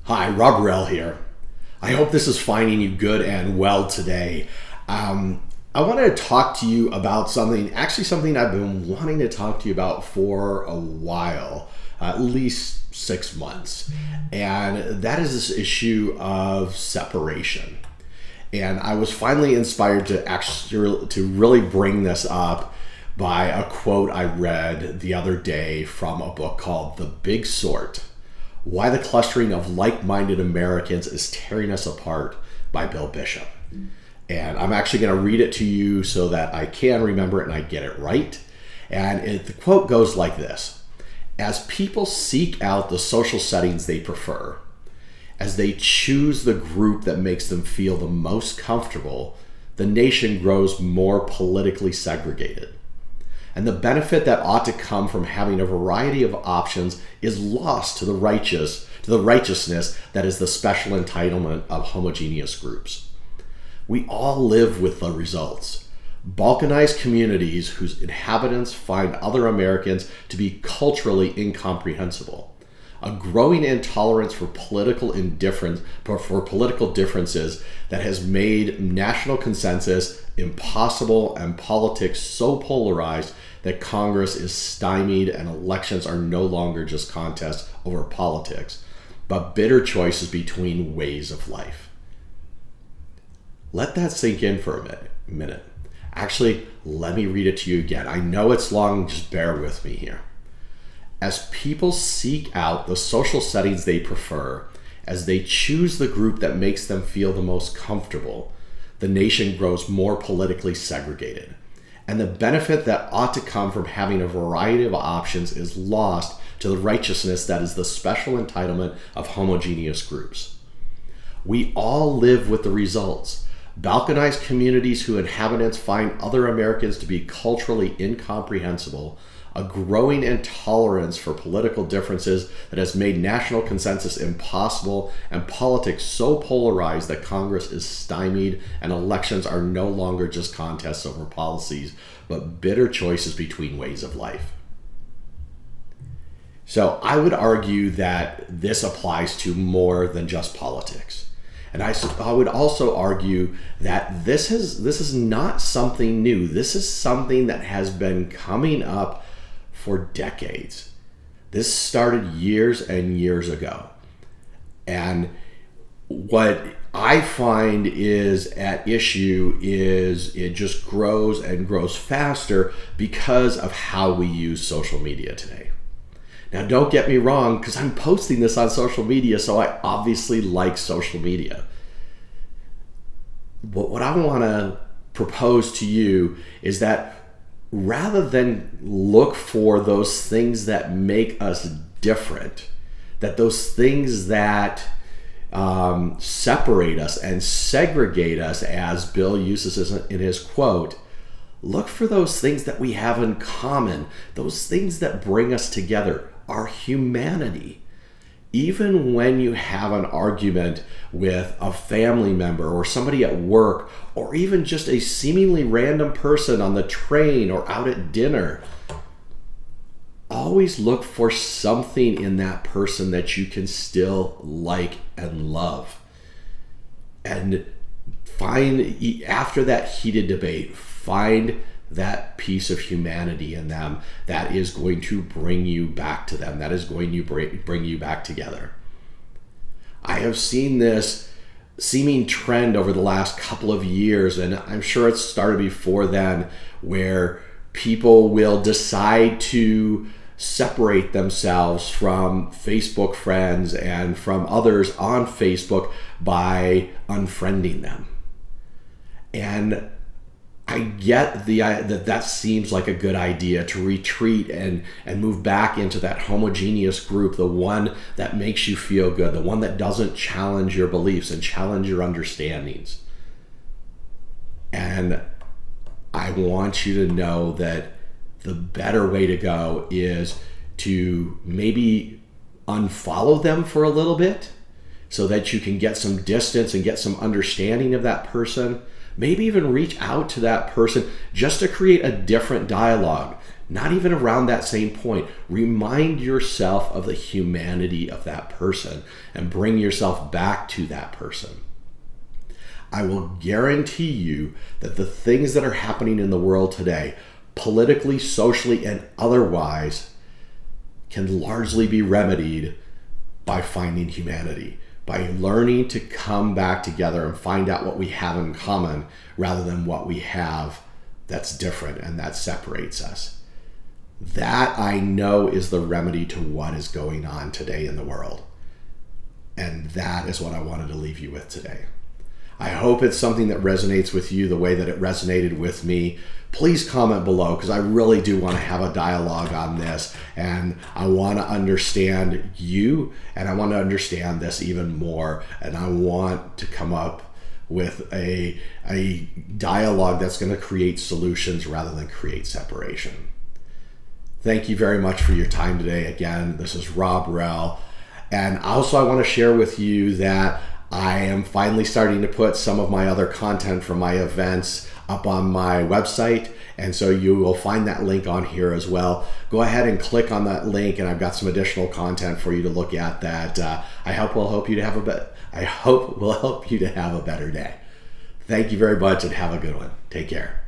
Hi, Rob Rell here. I hope this is finding you good and well today. I wanted to talk to you about something I've been wanting to talk to you about for a while, at least 6 months. And that is this issue of separation. And I was finally inspired to really bring this up by a quote I read the other day from a book called The Big Sort: Why the Clustering of Like-Minded Americans is Tearing Us Apart by Bill Bishop. And I'm actually going to read it to you so that I can remember it and I get it right. And the quote goes like this: as people seek out the social settings they prefer, as they choose the group that makes them feel the most comfortable, the nation grows more politically segregated. And the benefit that ought to come from having a variety of options is lost to the righteousness that is the special entitlement of homogeneous groups. We all live with the results. Balkanized communities whose inhabitants find other Americans to be culturally incomprehensible. A growing intolerance for political differences that has made national consensus impossible, and politics so polarized that Congress is stymied and elections are no longer just contests over politics, but bitter choices between ways of life. Let that sink in for a minute. Actually, let me read it to you again. I know it's long, just bear with me here. As people seek out the social settings they prefer, as they choose the group that makes them feel the most comfortable, the nation grows more politically segregated. And the benefit that ought to come from having a variety of options is lost to the righteousness that is the special entitlement of homogeneous groups. We all live with the results. Balkanized communities whose inhabitants find other Americans to be culturally incomprehensible, a growing intolerance for political differences that has made national consensus impossible, and politics so polarized that Congress is stymied and elections are no longer just contests over policies, but bitter choices between ways of life. So I would argue that this applies to more than just politics. And I would also argue that this is not something new. This is something that has been coming up for decades. This started years and years ago. And what I find is at issue is it just grows and grows faster because of how we use social media today. Now, don't get me wrong, because I'm posting this on social media, so I obviously like social media. But what I want to propose to you is that rather than look for those things that make us different, that those things that separate us and segregate us, as Bill uses in his quote, look for those things that we have in common, those things that bring us together, our humanity. Even when you have an argument with a family member or somebody at work, or even just a seemingly random person on the train or out at dinner, always look for something in that person that you can still like and love. And find, after that heated debate, find that piece of humanity in them that is going to bring you back to them, that is going to bring you back together. I have seen this seeming trend over the last couple of years, and I'm sure it started before then, where people will decide to separate themselves from Facebook friends and from others on Facebook by unfriending them. And I get that seems like a good idea, to retreat and move back into that homogeneous group, the one that makes you feel good, the one that doesn't challenge your beliefs and challenge your understandings. And I want you to know that the better way to go is to maybe unfollow them for a little bit so that you can get some distance and get some understanding of that person. Maybe even reach out to that person just to create a different dialogue. not even around that same point. Remind yourself of the humanity of that person and bring yourself back to that person. I will guarantee you that the things that are happening in the world today, politically, socially, and otherwise, can largely be remedied by finding humanity, by learning to come back together and find out what we have in common rather than what we have that's different and that separates us. That, I know, is the remedy to what is going on today in the world. And that is what I wanted to leave you with today. I hope it's something that resonates with you the way that it resonated with me. Please comment below, because I really do want to have a dialogue on this, and I want to understand you, and I want to understand this even more, and I want to come up with a dialogue that's going to create solutions rather than create separation. Thank you very much for your time today. Again, this is Rob Rell, and also I want to share with you that I am finally starting to put some of my other content from my events up on my website, and so you will find that link on here as well. Go ahead and click on that link, and I've got some additional content for you to look at that I hope will help you to have a better day. Thank you very much, and have a good one. Take care.